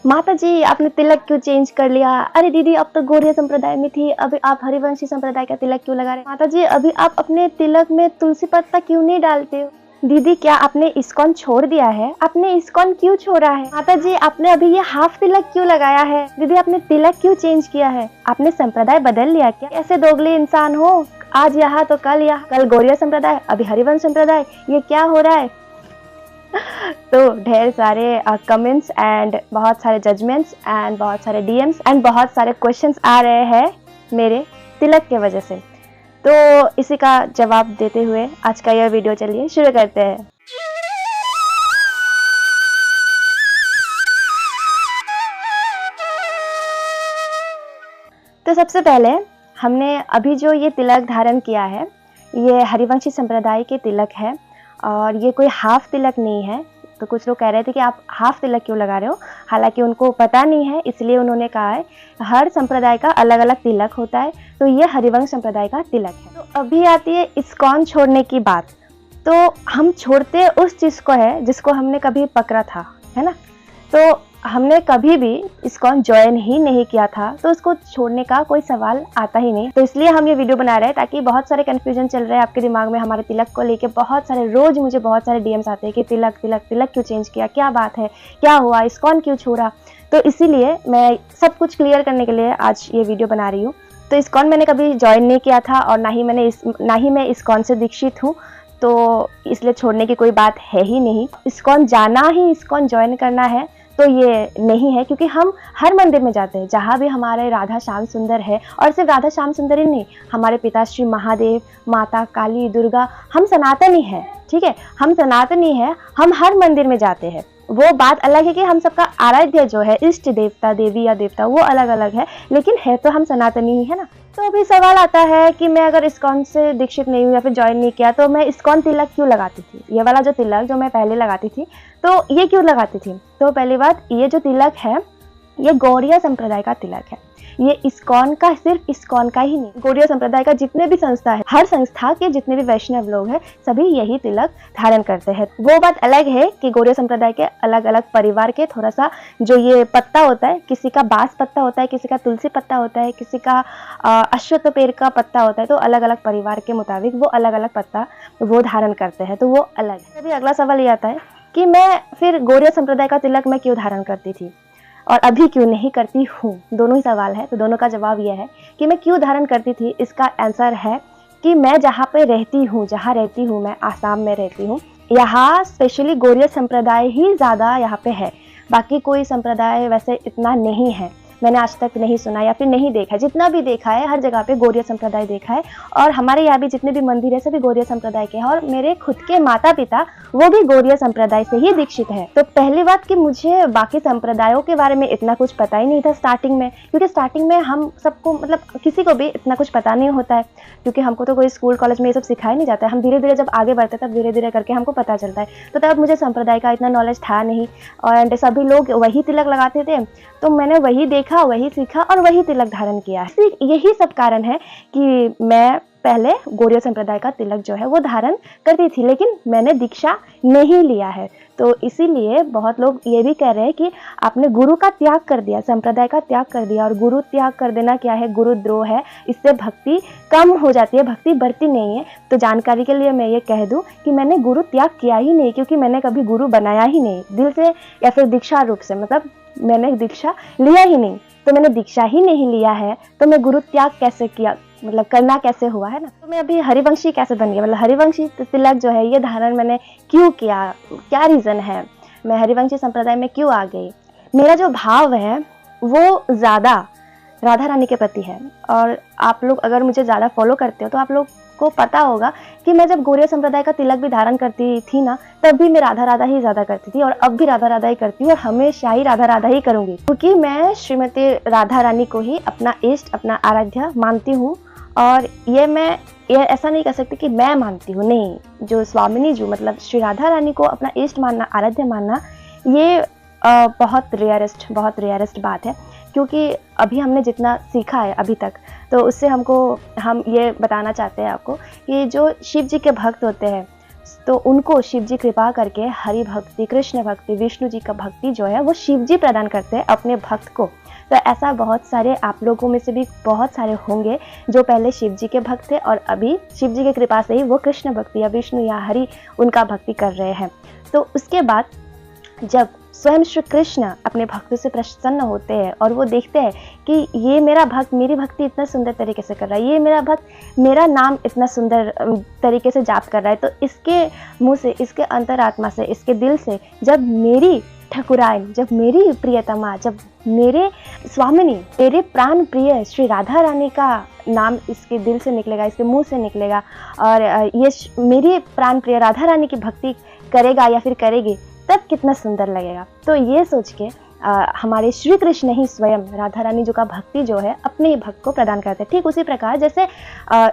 माता जी आपने तिलक क्यों चेंज कर लिया? अरे दीदी अब तो गौड़िया संप्रदाय में थी, अभी आप हरिवंशी संप्रदाय का तिलक क्यों लगा रहे? माता जी अभी आप अपने तिलक में तुलसी पत्ता क्यों नहीं डालते हो? दीदी क्या आपने इस्कॉन छोड़ दिया है? आपने इस्कॉन क्यों छोड़ा है? माता जी आपने अभी ये हाफ तिलक क्यों लगाया है? दीदी आपने तिलक क्यों चेंज किया है? आपने संप्रदाय बदल लिया क्या? ऐसे दोगले इंसान हो, आज यहाँ तो कल यहाँ, कल गौड़िया संप्रदाय अभी हरिवंश संप्रदाय, ये क्या हो रहा है? तो ढेर सारे कमेंट्स एंड बहुत सारे जजमेंट्स एंड बहुत सारे डीएम्स एंड बहुत सारे क्वेश्चंस आ रहे हैं मेरे तिलक के वजह से। तो इसी का जवाब देते हुए आज का यह वीडियो चलिए शुरू करते हैं। तो सबसे पहले हमने अभी जो ये तिलक धारण किया है ये हरिवंशी संप्रदाय के तिलक है और ये कोई हाफ तिलक नहीं है। तो कुछ लोग कह रहे थे कि आप हाफ तिलक क्यों लगा रहे हो, हालांकि उनको पता नहीं है इसलिए उन्होंने कहा है हर संप्रदाय का अलग अलग तिलक होता है, तो ये हरिवंश संप्रदाय का तिलक है। तो अभी आती है इस्कॉन छोड़ने की बात। तो हम छोड़ते उस चीज़ को है जिसको हमने कभी पकड़ा था, है ना। तो हमने कभी भी इस्कॉन ज्वाइन ही नहीं किया था, तो उसको छोड़ने का कोई सवाल आता ही नहीं। तो इसलिए हम ये वीडियो बना रहे हैं ताकि बहुत सारे कन्फ्यूजन चल रहे हैं आपके दिमाग में हमारे तिलक को लेके। बहुत सारे रोज मुझे बहुत सारे डीएम्स आते हैं कि तिलक तिलक तिलक क्यों चेंज किया, क्या बात है, क्या हुआ, इस्कॉन क्यों छोड़ा। तो इसीलिए मैं सब कुछ क्लियर करने के लिए आज ये वीडियो बना रही हूँ। तो इस्कॉन मैंने कभी ज्वाइन नहीं किया था और ना ही मैं इस्कॉन से दीक्षित हूँ, तो इसलिए छोड़ने की कोई बात है ही नहीं। इस्कॉन जाना ही इस्कॉन ज्वाइन करना है तो ये नहीं है, क्योंकि हम हर मंदिर में जाते हैं जहाँ भी हमारे राधा श्याम सुंदर है। और सिर्फ राधा श्याम सुंदर ही नहीं, हमारे पिताश्री महादेव, माता काली, दुर्गा, हम सनातनी हैं, ठीक है, हम सनातनी हैं, हम हर मंदिर में जाते हैं। वो बात अलग है कि हम सबका आराध्य जो है इष्ट देवता, देवी या देवता, वो अलग अलग है, लेकिन है तो हम सनातनी ही है ना। तो अभी सवाल आता है कि मैं अगर इस्कॉन से दीक्षित नहीं हूँ या फिर ज्वाइन नहीं किया तो मैं इस्कॉन तिलक क्यों लगाती थी। ये वाला जो तिलक जो मैं पहले लगाती थी तो ये क्यों लगाती थी। तो पहली बात, ये जो तिलक है ये गौड़िया संप्रदाय का तिलक है। ये इस्कॉन का, सिर्फ इस्कॉन का ही नहीं, गौड़िया संप्रदाय का जितने भी संस्था है, हर संस्था के जितने भी वैष्णव लोग हैं सभी यही तिलक धारण करते हैं। वो बात अलग है कि गौड़िया संप्रदाय के अलग अलग परिवार के थोड़ा सा जो ये पत्ता होता है, किसी का बांस पत्ता होता है, किसी का तुलसी पत्ता होता है, किसी का अश्वत्थ पेड़ का पत्ता होता है, तो अलग अलग परिवार के मुताबिक वो अलग अलग पत्ता वो धारण करते हैं, तो वो अलग है। अभी अगला सवाल ये आता है कि मैं फिर गौड़िया संप्रदाय का तिलक मैं क्यों धारण करती थी और अभी क्यों नहीं करती हूँ। दोनों ही सवाल है, तो दोनों का जवाब यह है कि मैं क्यों धारण करती थी। इसका आंसर है कि मैं जहाँ पे रहती हूँ, जहाँ रहती हूँ, मैं आसाम में रहती हूँ, यहाँ स्पेशली गौड़िया संप्रदाय ही ज़्यादा यहाँ पे है। बाकी कोई संप्रदाय वैसे इतना नहीं है, मैंने आज तक नहीं सुना या फिर नहीं देखा। जितना भी देखा है हर जगह पे गौड़िया संप्रदाय देखा है, और हमारे यहाँ भी जितने भी मंदिर है सभी गौड़िया संप्रदाय के हैं, और मेरे खुद के माता पिता वो भी गौड़िया संप्रदाय से ही दीक्षित है। तो पहली बात कि मुझे बाकी संप्रदायों के बारे में इतना कुछ पता ही नहीं था स्टार्टिंग में, क्योंकि स्टार्टिंग में हम सबको, मतलब किसी को भी इतना कुछ पता नहीं होता है, क्योंकि हमको तो कोई स्कूल कॉलेज में ये सब सिखाया नहीं जाता है। हम धीरे धीरे जब आगे बढ़ते तब धीरे धीरे करके हमको पता चलता है। तो तब मुझे संप्रदाय का इतना नॉलेज था नहीं, और सभी लोग वही तिलक लगाते थे, तो मैंने वही देखा, वही सीखा और वही तिलक धारण किया। यही सब कारण है कि मैं पहले गौड़िया संप्रदाय का तिलक जो है वो धारण करती थी, लेकिन मैंने दीक्षा नहीं लिया है। तो इसीलिए बहुत लोग ये भी कह रहे हैं कि आपने गुरु का त्याग कर दिया, संप्रदाय का त्याग कर दिया। और गुरु त्याग कर देना क्या है, गुरुद्रोह है, इससे भक्ति कम हो जाती है, भक्ति बढ़ती नहीं है। तो जानकारी के लिए मैं ये कह दूं कि मैंने गुरु त्याग किया ही नहीं, क्योंकि मैंने कभी गुरु बनाया ही नहीं दिल से या फिर दीक्षा रूप से, मतलब मैंने दीक्षा लिया ही नहीं। तो मैंने दीक्षा ही नहीं लिया है तो मैं गुरु त्याग कैसे किया, मतलब करना कैसे हुआ, है ना। तो मैं अभी हरिवंशी कैसे बन गया, मतलब हरिवंशी तिलक जो है ये धारण मैंने क्यों किया, क्या रीज़न है, मैं हरिवंशी संप्रदाय में क्यों आ गई। मेरा जो भाव है वो ज़्यादा राधा रानी के प्रति है, और आप लोग अगर मुझे ज़्यादा फॉलो करते हो तो आप लोग को पता होगा कि मैं जब गौड़िया संप्रदाय का तिलक भी धारण करती थी ना, तब भी मैं राधा राधा ही ज़्यादा करती थी, और अब भी राधा राधा ही करती हूँ, और हमेशा ही राधा राधा ही करूँगी, क्योंकि मैं श्रीमती राधा रानी को ही अपना इष्ट, अपना आराध्य मानती हूँ। और ये ऐसा नहीं कह सकती कि मैं मानती हूँ, नहीं, जो स्वामिनी जी मतलब श्री राधा रानी को अपना इष्ट मानना, आराध्य मानना, ये बहुत रेयरेस्ट बात है। क्योंकि अभी हमने जितना सीखा है अभी तक, तो उससे हम ये बताना चाहते हैं आपको कि जो शिव जी के भक्त होते हैं, तो उनको शिव जी कृपा करके हरि भक्ति, कृष्ण भक्ति, विष्णु जी का भक्ति जो है वो शिव जी प्रदान करते हैं अपने भक्त को। तो ऐसा बहुत सारे आप लोगों में से भी बहुत सारे होंगे जो पहले शिव जी के भक्त थे और अभी शिव जी की कृपा से ही वो कृष्ण भक्ति या विष्णु या हरि उनका भक्ति कर रहे हैं। तो उसके बाद जब स्वयं श्री कृष्ण अपने भक्तों से प्रसन्न होते हैं और वो देखते हैं कि ये मेरा भक्त मेरी भक्ति इतना सुंदर तरीके से कर रहा है, ये मेरा भक्त मेरा नाम इतना सुंदर तरीके से जाप कर रहा है, तो इसके मुंह से, इसके अंतरात्मा से, इसके दिल से जब मेरी ठकुराइन, जब मेरी प्रियतमा, जब मेरे स्वामिनी, मेरे प्राण प्रिय श्री राधा रानी का नाम इसके दिल से निकलेगा, इसके मुंह से निकलेगा और ये मेरी प्राण प्रिय राधा रानी की भक्ति करेगा या फिर करेगी, तब कितना सुंदर लगेगा। तो ये सोच के हमारे श्री कृष्ण ही स्वयं राधा रानी जो का भक्ति जो है अपने ही भक्त को प्रदान करते हैं। ठीक उसी प्रकार जैसे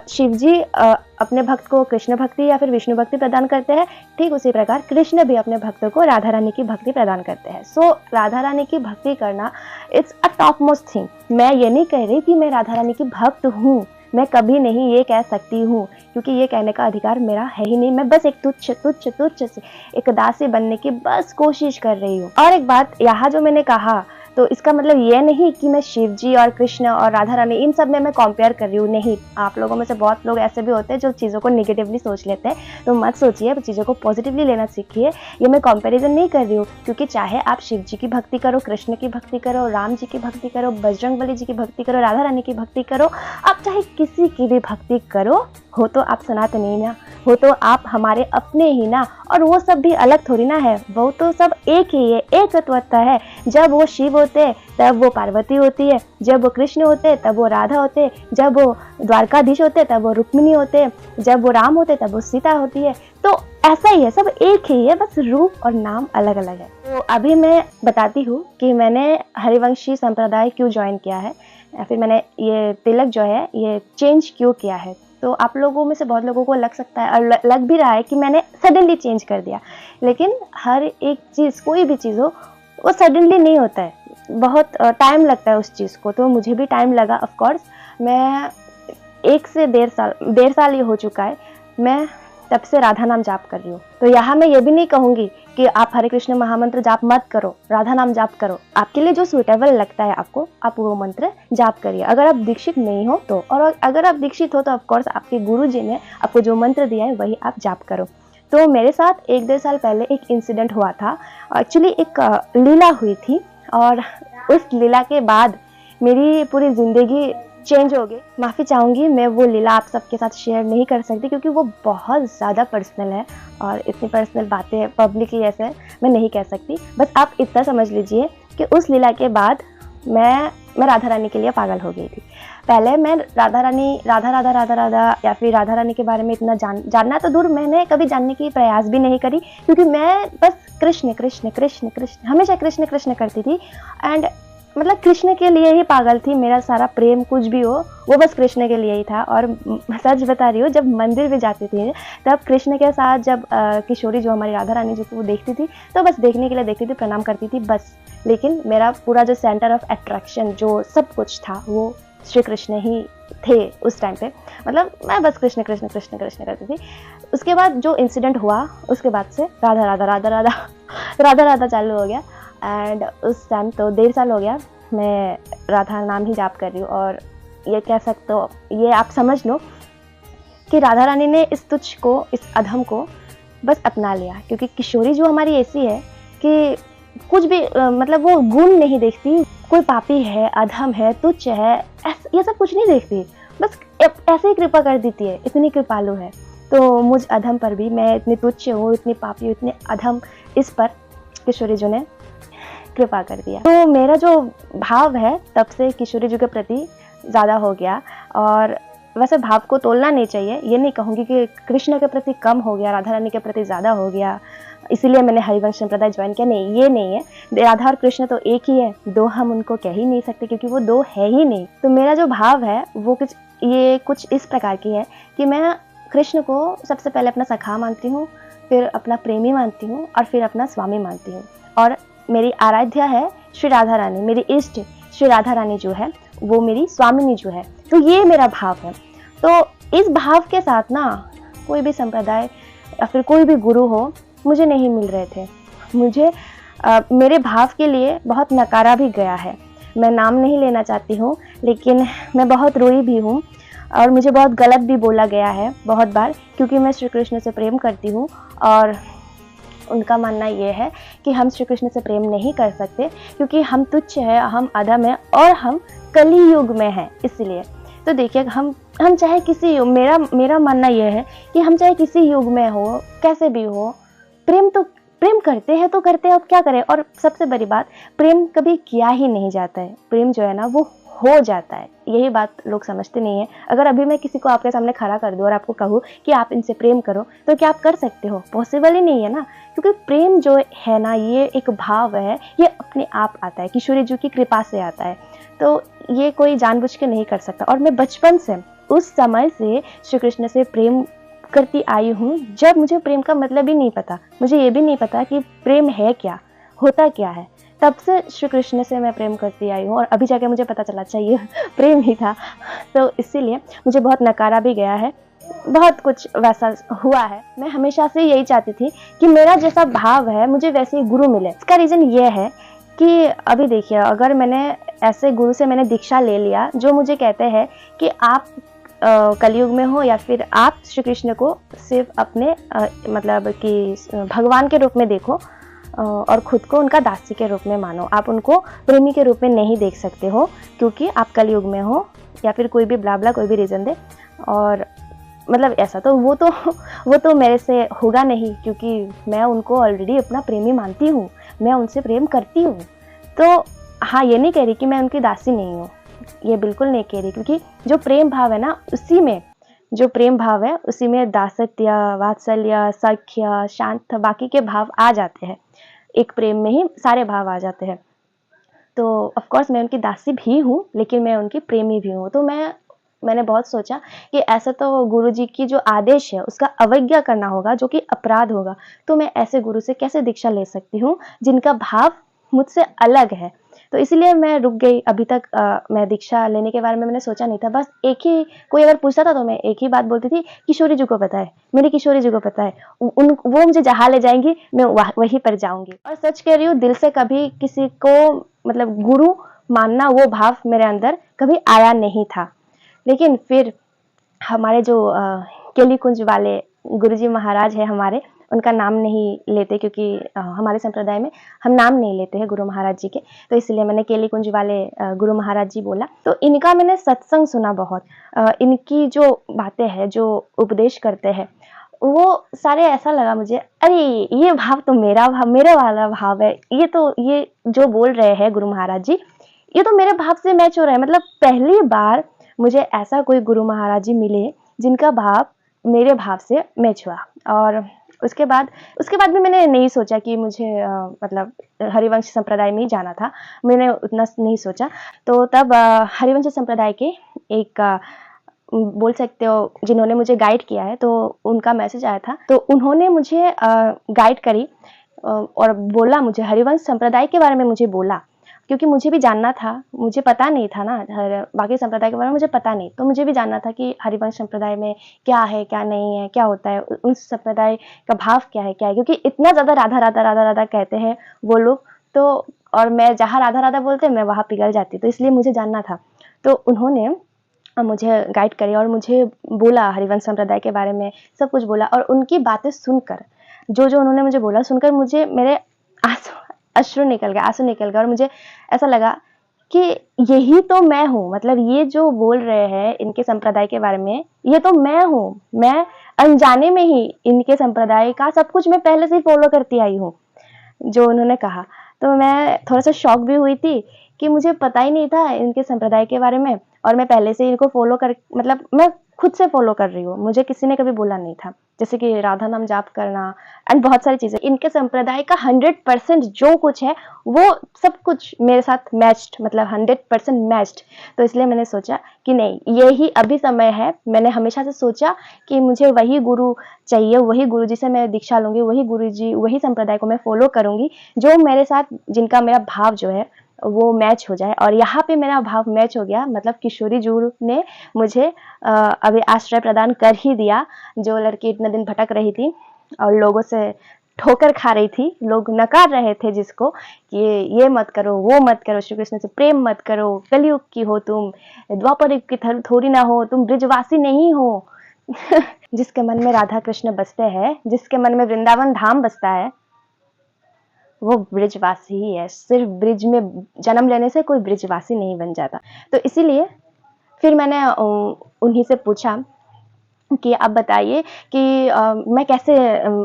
शिव जी अपने भक्त को कृष्ण भक्ति या फिर विष्णु भक्ति प्रदान करते हैं, ठीक उसी प्रकार कृष्ण भी अपने भक्तों को राधा रानी की भक्ति प्रदान करते हैं। सो राधा रानी की भक्ति करना it's a top most thing. मैं ये नहीं कह रही कि मैं राधा रानी की भक्त हूँ, मैं कभी नहीं ये कह सकती हूँ, क्योंकि ये कहने का अधिकार मेरा है ही नहीं। मैं बस एक तुच्छ से एक दासी बनने की बस कोशिश कर रही हूँ। और एक बात यहाँ जो मैंने कहा, तो इसका मतलब ये नहीं कि मैं शिव जी और कृष्ण और राधा रानी इन सब में मैं कंपेयर कर रही हूँ, नहीं। आप लोगों में से बहुत लोग ऐसे भी होते हैं जो चीज़ों को निगेटिवली सोच लेते हैं, तो मत सोचिए, चीज़ों को पॉजिटिवली लेना सीखिए। ये मैं कंपैरिजन नहीं कर रही हूँ, क्योंकि चाहे आप शिव जी की भक्ति करो, कृष्ण की भक्ति करो, राम जी की भक्ति करो, बजरंगबली जी की भक्ति करो, राधा रानी की भक्ति करो, आप चाहे किसी की भी भक्ति करो, हो तो आप सनातनी ना, हो तो आप हमारे अपने ही ना, और वो सब भी अलग थोड़ी ना है, वो तो सब एक ही है, एक तत्वता है। जब वो शिव होते तब वो पार्वती होती है, जब वो कृष्ण होते तब वो राधा होते, जब वो द्वारकाधीश होते तब वो रुक्मिणी होते, जब वो राम होते तब वो सीता होती है। तो ऐसा ही है, सब एक ही है, बस रूप और नाम अलग अलग है। तो अभी मैं बताती हूँ कि मैंने हरिवंशी संप्रदाय क्यों ज्वाइन किया है, या फिर मैंने ये तिलक जो है ये चेंज क्यों किया है। तो आप लोगों में से बहुत लोगों को लग सकता है और लग भी रहा है कि मैंने सडनली चेंज कर दिया, लेकिन हर एक चीज़, कोई भी चीज़ हो, वो सडनली नहीं होता है, बहुत टाइम लगता है उस चीज़ को। तो मुझे भी टाइम लगा, ऑफ कोर्स। मैं 1 से 1.5 साल ये हो चुका है, मैं तब से राधा नाम जाप कर रही हूँ। तो यहाँ मैं ये भी नहीं कहूँगी कि आप हरे कृष्ण महामंत्र जाप मत करो, राधा नाम जाप करो। आपके लिए जो सुटेबल लगता है आपको, आप वो मंत्र जाप करिए। अगर आप दीक्षित नहीं हो तो, और अगर आप दीक्षित हो तो ऑफकोर्स आपके गुरु जी ने आपको जो मंत्र दिया है वही आप जाप करो। तो मेरे साथ 1-1.5 साल पहले एक इंसिडेंट हुआ था। एक्चुअली एक लीला हुई थी, और उस लीला के बाद मेरी पूरी ज़िंदगी चेंज हो गई। माफ़ी चाहूँगी, मैं वो लीला आप सबके साथ शेयर नहीं कर सकती, क्योंकि वो बहुत ज़्यादा पर्सनल है और इतनी पर्सनल बातें पब्लिकली ऐसे मैं नहीं कह सकती। बस आप इतना समझ लीजिए कि उस लीला के बाद मैं राधा रानी के लिए पागल हो गई थी। पहले मैं राधा या फिर राधा रानी के बारे में इतना जानना तो दूर, मैंने कभी जानने की प्रयास भी नहीं करी, क्योंकि मैं बस कृष्ण कृष्ण कृष्ण कृष्ण हमेशा कृष्ण कृष्ण करती थी। एंड मतलब कृष्ण के लिए ही पागल थी। मेरा सारा प्रेम कुछ भी हो वो बस कृष्ण के लिए ही था। और सच बता रही हूँ, जब मंदिर भी जाती थी तब कृष्ण के साथ जब किशोरी जो हमारी राधा रानी जो वो देखती थी, तो बस देखने के लिए देखती थी, प्रणाम करती थी बस। लेकिन मेरा पूरा जो सेंटर ऑफ अट्रैक्शन जो सब कुछ था वो श्री कृष्ण ही थे उस टाइम पे। मतलब मैं बस कृष्ण कृष्ण कृष्ण कृष्ण करती थी। उसके बाद जो इंसिडेंट हुआ, उसके बाद से राधा राधा राधा राधा राधा राधा चालू हो गया। एंड उस टाइम तो 1.5 साल हो गया मैं राधा नाम ही जाप कर रही हूँ। और ये कह सकते हो, ये आप समझ लो कि राधा रानी ने इस तुच्छ को, इस अधम को बस अपना लिया। क्योंकि किशोरी जो हमारी ऐसी है कि कुछ भी मतलब वो गुण नहीं देखती, कोई पापी है, अधम है, तुच्छ है, ये सब कुछ नहीं देखती, बस ऐसे ही कृपा कर देती है, इतनी कृपालु है। तो मुझ अधम पर भी, मैं इतनी तुच्छ हूँ, इतनी पापी हूँ, इतने अधम, इस पर किशोरी जी ने कृपा कर दिया। तो मेरा जो भाव है तब से किशोरी जी के प्रति ज़्यादा हो गया। और वैसे भाव को तोलना नहीं चाहिए, ये नहीं कहूँगी कि कृष्ण के प्रति कम हो गया, राधा रानी के प्रति ज़्यादा हो गया, इसीलिए मैंने हरिवंश संप्रदाय ज्वाइन किया। नहीं, ये नहीं है। राधा और कृष्ण तो एक ही है, दो हम उनको कह ही नहीं सकते, क्योंकि वो दो है ही नहीं। तो मेरा जो भाव है वो कुछ इस प्रकार की है कि मैं कृष्ण को सबसे पहले अपना सखा मानती हूँ, फिर अपना प्रेमी मानती हूँ, और फिर अपना स्वामी मानती हूँ। और मेरी आराध्या है श्री राधा रानी, मेरी इष्ट श्री राधा रानी जो है वो मेरी स्वामिनी जो है। तो ये मेरा भाव है। तो इस भाव के साथ ना कोई भी संप्रदाय या फिर कोई भी गुरु हो, मुझे नहीं मिल रहे थे। मुझे मेरे भाव के लिए बहुत नकारा भी गया है। मैं नाम नहीं लेना चाहती हूँ, लेकिन मैं बहुत रोई भी हूँ और मुझे बहुत गलत भी बोला गया है बहुत बार, क्योंकि मैं श्री कृष्ण से प्रेम करती हूँ और उनका मानना ये है कि हम श्री कृष्ण से प्रेम नहीं कर सकते क्योंकि हम तुच्छ हैं, हम अधम हैं और हम कली युग में हैं। इसलिए तो देखिए, हम चाहे किसी युग, मेरा मानना यह है कि हम चाहे किसी युग में हो, कैसे भी हो, प्रेम करते हैं तो करते हैं, अब क्या करें। और सबसे बड़ी बात, प्रेम कभी किया ही नहीं जाता है, प्रेम जो है ना वो हो जाता है। यही बात लोग समझते नहीं है। अगर अभी मैं किसी को आपके सामने खड़ा कर दूं और आपको कहूँ कि आप इनसे प्रेम करो, तो क्या आप कर सकते हो? पॉसिबल ही नहीं है ना, क्योंकि प्रेम जो है ना, ये एक भाव है, ये अपने आप आता है, किशोरी जी की कृपा से आता है। तो ये कोई जानबूझ के नहीं कर सकता। और मैं बचपन से, उस समय से श्री कृष्ण से प्रेम करती आई हूँ, जब मुझे प्रेम का मतलब ही नहीं पता, मुझे ये भी नहीं पता कि प्रेम है क्या, होता क्या है। तब से श्री कृष्ण से मैं प्रेम करती आई हूँ और अभी जाके मुझे पता चला, अच्छा ये प्रेम ही था। तो इसीलिए मुझे बहुत नकारा भी गया है, बहुत कुछ वैसा हुआ है। मैं हमेशा से यही चाहती थी कि मेरा जैसा भाव है मुझे वैसे ही गुरु मिले। इसका रीज़न ये है कि अभी देखिए, अगर मैंने ऐसे गुरु से मैंने दीक्षा ले लिया जो मुझे कहते हैं कि आप कलयुग में हो या फिर आप श्री कृष्ण को सिर्फ अपने मतलब कि भगवान के रूप में देखो और खुद को उनका दासी के रूप में मानो, आप उनको प्रेमी के रूप में नहीं देख सकते हो क्योंकि आप कलयुग में हो, या फिर कोई भी ब्ला ब्ला कोई भी रीज़न दे। और मतलब ऐसा तो वो तो मेरे से होगा नहीं, क्योंकि मैं उनको ऑलरेडी अपना प्रेमी मानती हूँ, मैं उनसे प्रेम करती हूँ। तो हाँ, ये नहीं कह रही कि मैं उनकी दासी नहीं हूँ, ये बिल्कुल नहीं कह रही, क्योंकि जो प्रेम भाव है ना, उसी में जो प्रेम भाव है उसी में दासत्य, वात्सल्य, सख्य, शांत, बाकी के भाव आ जाते हैं। एक प्रेम में ही सारे भाव आ जाते हैं। तो ऑफ कोर्स मैं उनकी दासी भी हूँ, लेकिन मैं उनकी प्रेमी भी हूँ। तो मैंने बहुत सोचा कि ऐसा तो गुरु जी की जो आदेश है उसका अवज्ञा करना होगा, जो कि अपराध होगा। तो मैं ऐसे गुरु से कैसे दीक्षा ले सकती हूँ जिनका भाव मुझसे अलग है। तो इसीलिए मैं रुक गई। अभी तक मैं दीक्षा लेने के बारे में मैंने सोचा नहीं था। बस एक ही, कोई अगर पूछता था तो मैं एक ही बात बोलती थी, किशोरी जी को पता है, मेरी किशोरी जी को पता है, वो मुझे जहाँ ले जाएंगी मैं वहीं पर जाऊंगी। और सच कह रही हूँ, दिल से कभी किसी को मतलब गुरु मानना, वो भाव मेरे अंदर कभी आया नहीं था। लेकिन फिर हमारे जो केली कुंज वाले गुरुजी महाराज है हमारे, उनका नाम नहीं लेते क्योंकि हमारे संप्रदाय में हम नाम नहीं लेते हैं गुरु महाराज जी के, तो इसलिए मैंने केली कुंज वाले गुरु महाराज जी बोला। तो इनका मैंने सत्संग सुना बहुत। इनकी जो बातें हैं, जो उपदेश करते हैं, वो सारे ऐसा लगा मुझे, अरे ये भाव तो मेरे वाला भाव है, ये जो बोल रहे हैं गुरु महाराज जी, ये तो मेरे भाव से मैच हो रहा है। मतलब पहली बार मुझे ऐसा कोई गुरु महाराज जी मिले जिनका भाव मेरे भाव से मैच हुआ। और उसके बाद भी मैंने नहीं सोचा कि मुझे मतलब हरिवंश संप्रदाय में ही जाना था, मैंने उतना नहीं सोचा। तो तब हरिवंश संप्रदाय के एक बोल सकते हो जिन्होंने मुझे गाइड किया है, तो उनका मैसेज आया था, तो उन्होंने मुझे गाइड करी और बोला, मुझे हरिवंश संप्रदाय के बारे में मुझे बोला, क्योंकि मुझे भी जानना था, मुझे पता नहीं था ना, बाकी संप्रदाय के बारे में मुझे पता नहीं, तो मुझे भी जानना था कि हरिवंश संप्रदाय में क्या है, क्या नहीं है, क्या होता है, उस संप्रदाय का भाव क्या है, क्योंकि इतना ज़्यादा राधा राधा राधा राधा कहते हैं वो लोग, तो और मैं जहाँ राधा राधा बोलते हैं मैं वहाँ पिघल जाती, तो इसलिए मुझे जानना था। तो उन्होंने मुझे गाइड करी और मुझे बोला हरिवंश संप्रदाय के बारे में, सब कुछ बोला। और उनकी बातें सुनकर, जो उन्होंने मुझे बोला सुनकर, मुझे मेरे आंसू निकल गया और मुझे ऐसा लगा कि यही तो मैं हूँ। मतलब ये जो बोल रहे हैं इनके संप्रदाय के बारे में, ये तो मैं हूँ। मैं अनजाने में ही इनके संप्रदाय का सब कुछ मैं पहले से ही फॉलो करती आई हूँ, जो उन्होंने कहा। तो मैं थोड़ा सा शॉक भी हुई थी कि मुझे पता ही नहीं था इनके संप्रदाय के बारे में, और मैं पहले से इनको फॉलो कर, मतलब मैं खुद से फॉलो कर रही हूँ, मुझे किसी ने कभी बोला नहीं था, जैसे कि राधा नाम जाप करना एंड बहुत सारी चीज़ें। इनके संप्रदाय का 100% जो कुछ है वो सब कुछ मेरे साथ मैच्ड, मतलब 100% मैच्ड। तो इसलिए मैंने सोचा कि नहीं, ये ही अभी समय है। मैंने हमेशा से सोचा कि मुझे वही गुरु चाहिए, वही गुरु जी से मैं दीक्षा लूँगी, वही गुरु जी, वही संप्रदाय को मैं फॉलो करूँगी जो मेरे साथ, जिनका मेरा भाव जो है वो मैच हो जाए। और यहाँ पे मेरा भाव मैच हो गया, मतलब किशोरी जी ने मुझे अभी आश्रय प्रदान कर ही दिया। जो लड़की इतने दिन भटक रही थी, और लोगों से ठोकर खा रही थी, लोग नकार रहे थे जिसको कि ये मत करो, वो मत करो, श्री कृष्ण से प्रेम मत करो, कलयुग की हो तुम, द्वापर युग की थोड़ी ना हो, तुम ब्रिजवासी नहीं हो। जिसके मन में राधा कृष्ण बसते हैं, जिसके मन में वृंदावन धाम बसता है, वो ब्रिजवासी ही है। सिर्फ ब्रिज में जन्म लेने से कोई ब्रिजवासी नहीं बन जाता। तो इसीलिए फिर मैंने उन्हीं से पूछा कि आप बताइए कि मैं कैसे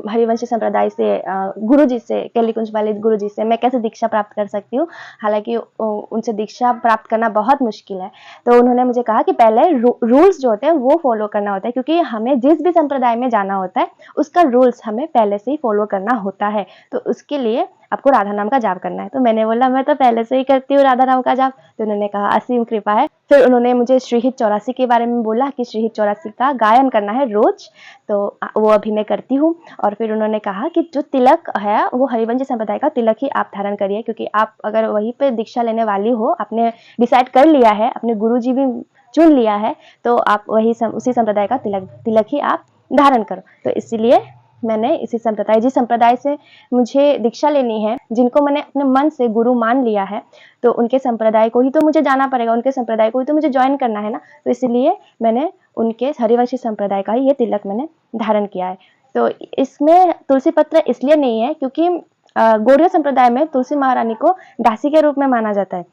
हरिवंशी संप्रदाय से गुरुजी से, केलीकुंज वाले गुरुजी से मैं कैसे दीक्षा प्राप्त कर सकती हूँ। हालांकि उनसे दीक्षा प्राप्त करना बहुत मुश्किल है। तो उन्होंने मुझे कहा कि पहले रूल्स जो होते हैं वो फॉलो करना होता है, क्योंकि हमें जिस भी संप्रदाय में जाना होता है उसका रूल्स हमें पहले से ही फॉलो करना होता है। तो उसके लिए आपको राधा नाम का जाप करना है। तो मैंने बोला मैं तो पहले से ही करती हूँ राधा नाम का जाप। तो उन्होंने कहा असीम कृपा है। फिर उन्होंने मुझे श्रीहित 84 के बारे में बोला कि श्रीहित 84 का गायन करना है रोज। तो वो अभी मैं करती हूँ। और फिर उन्होंने कहा कि जो तिलक है वो हरिवंशी संप्रदाय का तिलक ही आप धारण करिए, क्योंकि आप अगर वहीं पे दीक्षा लेने वाली हो, आपने डिसाइड कर लिया है, अपने गुरुजी भी चुन लिया है, तो आप वही उसी संप्रदाय का तिलक ही आप धारण करो। तो इसीलिए मैंने इसी संप्रदाय, जिस संप्रदाय से मुझे दीक्षा लेनी है, जिनको मैंने अपने मन से गुरु मान लिया है, तो उनके संप्रदाय को ही तो मुझे जाना पड़ेगा, उनके संप्रदाय को ही तो मुझे ज्वाइन करना है ना। तो इसलिए मैंने उनके हरिवंशी संप्रदाय का ही ये तिलक मैंने धारण किया है। तो इसमें तुलसी पत्र इसलिए नहीं है क्योंकि गौड़िया संप्रदाय में तुलसी महारानी को दासी के रूप में माना जाता है,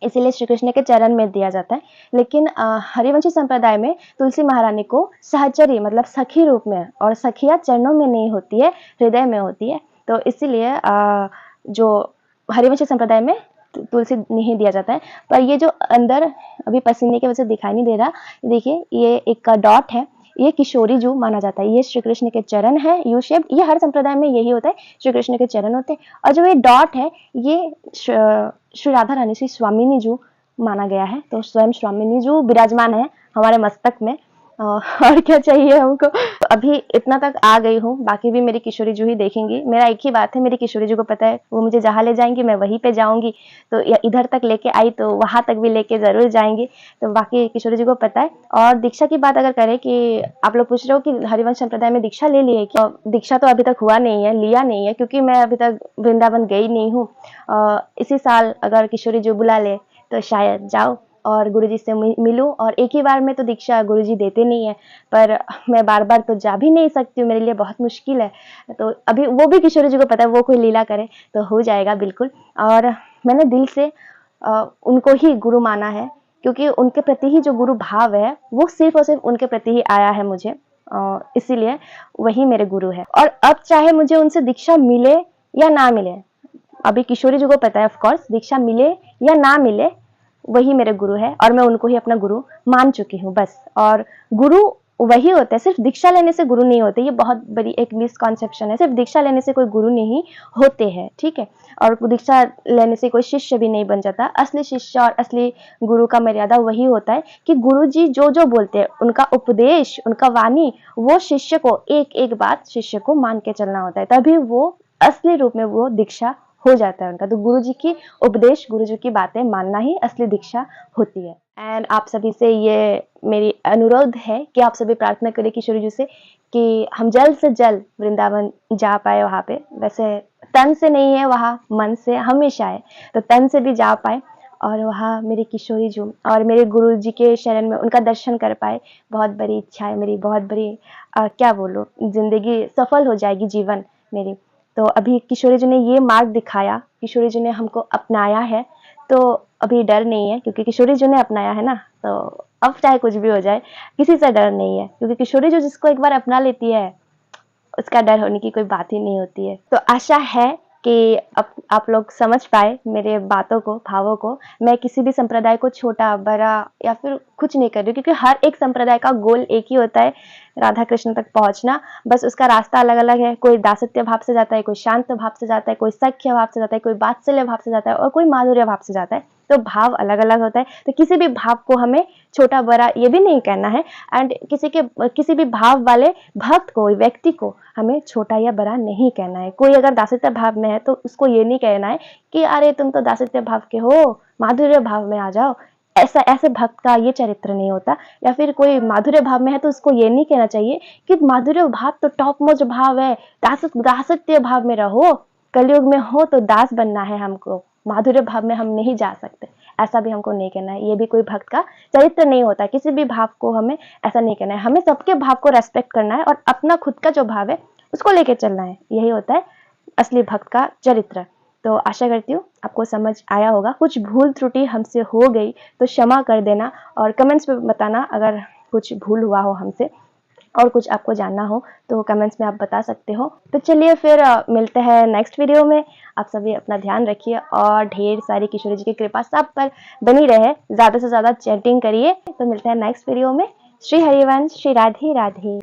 इसीलिए श्री कृष्ण के चरण में दिया जाता है। लेकिन हरिवंशी संप्रदाय में तुलसी महारानी को सहचरी मतलब सखी रूप में, और सखिया चरणों में नहीं होती है, हृदय में होती है। तो इसीलिए जो हरिवंशी संप्रदाय में तुलसी नहीं दिया जाता है। पर ये जो अंदर अभी पसीने की वजह से दिखाई नहीं दे रहा, देखिए ये एक डॉट है, ये किशोरी जू माना जाता है। ये श्री कृष्ण के चरण है, यू शेप। ये हर संप्रदाय में यही होता है, श्री कृष्ण के चरण होते हैं। और जो ये डॉट है ये श्री राधा रानी श्री स्वामिनी जू माना गया है। तो स्वयं स्वामिनी जू विराजमान है हमारे मस्तक में। और क्या चाहिए हमको। तो अभी इतना तक आ गई हूँ, बाकी भी मेरी किशोरी जू ही देखेंगी। मेरा एक ही बात है, मेरी किशोरी जू को पता है वो मुझे जहाँ ले जाएंगी मैं वहीं पे जाऊंगी। तो इधर तक लेके आई तो वहां तक भी लेके जरूर जाएंगी। तो बाकी किशोरी जी को पता है। और दीक्षा की बात अगर करें कि आप लोग पूछ रहे हो कि हरिवंश संप्रदाय में दीक्षा ले ली है क्या, दीक्षा तो अभी तक हुआ नहीं है, लिया नहीं है, क्योंकि मैं अभी तक वृंदावन गई नहीं हूँ। इसी साल अगर किशोरी जी बुला ले तो शायद जाओ और गुरुजी से मिलूं। और एक ही बार में तो दीक्षा गुरुजी देते नहीं है, पर मैं बार बार तो जा भी नहीं सकती हूँ, मेरे लिए बहुत मुश्किल है। तो अभी वो भी किशोरी जी को पता है, वो कोई लीला करे तो हो जाएगा बिल्कुल। और मैंने दिल से उनको ही गुरु माना है, क्योंकि उनके प्रति ही जो गुरु भाव है वो सिर्फ और सिर्फ उनके प्रति ही आया है मुझे। इसीलिए वही मेरे गुरु है। और अब चाहे मुझे उनसे दीक्षा मिले या ना मिले, अभी किशोरी जी को पता है ऑफकोर्स, दीक्षा मिले या ना मिले वही मेरे गुरु है, और मैं उनको ही अपना गुरु मान चुकी हूँ बस। और गुरु वही होता है, सिर्फ दीक्षा लेने से गुरु नहीं होते। ये बहुत बड़ी एक मिसकॉन्सेप्शन है, सिर्फ दीक्षा लेने से कोई गुरु नहीं होते हैं, ठीक है। और दीक्षा लेने से कोई शिष्य भी नहीं बन जाता। असली शिष्य और असली गुरु का मर्यादा वही होता है कि गुरु जी जो जो बोलते हैं, उनका उपदेश, उनका वाणी, वो शिष्य को एक एक बात शिष्य को मान के चलना होता है, तभी वो असली रूप में वो दीक्षा हो जाता है उनका। तो गुरु जी की उपदेश, गुरु जी की बातें मानना ही असली दीक्षा होती है। एंड आप सभी से ये मेरी अनुरोध है कि आप सभी प्रार्थना करें किशोरी जी से कि हम जल्द से जल्द वृंदावन जा पाए वहाँ पे। वैसे तन से नहीं है वहाँ, मन से हमेशा है, तो तन से भी जा पाए और वहाँ मेरी किशोरी जी और मेरे गुरु जी के शरण में उनका दर्शन कर पाए। बहुत बड़ी इच्छा है मेरी, बहुत बड़ी क्या बोलो, जिंदगी सफल हो जाएगी जीवन मेरी। तो अभी किशोरी जी ने ये मार्ग दिखाया, किशोरी जी ने हमको अपनाया है, तो अभी डर नहीं है, क्योंकि किशोरी जी ने अपनाया है ना। तो अब चाहे कुछ भी हो जाए, किसी से डर नहीं है, क्योंकि किशोरी जी जिसको एक बार अपना लेती है उसका डर होने की कोई बात ही नहीं होती है। तो आशा है कि आप लोग समझ पाए मेरे बातों को, भावों को। मैं किसी भी संप्रदाय को छोटा बड़ा या फिर कुछ नहीं कर रही हूँ, क्योंकि हर एक संप्रदाय का गोल एक ही होता है, राधा कृष्ण तक पहुंचना। बस उसका रास्ता अलग अलग है। कोई दासत्य भाव से जाता है, कोई शांत भाव से जाता है, कोई सख्य भाव से जाता है, कोई वात्सल्य भाव से जाता है, और कोई माधुर्य भाव से जाता है। तो भाव अलग अलग होता है। तो किसी भी भाव को हमें छोटा बड़ा ये भी नहीं कहना है। एंड किसी भी भाव वाले भक्त को, व्यक्ति को हमें छोटा या बड़ा नहीं कहना है। कोई अगर दासत्य भाव में है तो उसको ये नहीं कहना है कि अरे तुम तो दासत्य भाव के हो, माधुर्य भाव में आ जाओ। ऐसा ऐसे भक्त का ये चरित्र नहीं होता। या फिर कोई माधुर्य भाव में है तो उसको ये नहीं कहना चाहिए कि माधुर्य भाव तो टॉप मोस्ट भाव है, दासत्य भाव में रहो, कलयुग में हो तो दास बनना है हमको, माधुर्य भाव में हम नहीं जा सकते, ऐसा भी हमको नहीं कहना है। ये भी कोई भक्त का चरित्र नहीं होता। किसी भी भाव को हमें ऐसा नहीं कहना है, हमें सबके भाव को रेस्पेक्ट करना है और अपना खुद का जो भाव है उसको लेके चलना है। यही होता है असली भक्त का चरित्र। तो आशा करती हूँ आपको समझ आया होगा। कुछ भूल त्रुटि हमसे हो गई तो क्षमा कर देना और कमेंट्स में बताना अगर कुछ भूल हुआ हो हमसे और कुछ आपको जानना हो तो कमेंट्स में आप बता सकते हो। तो चलिए फिर मिलते हैं नेक्स्ट वीडियो में। आप सभी अपना ध्यान रखिए और ढेर सारी किशोरी जी की कृपा सब पर बनी रहे, ज़्यादा से ज़्यादा चैटिंग करिए। तो मिलते हैं नेक्स्ट वीडियो में। श्री हरिवंश, श्री राधे राधे।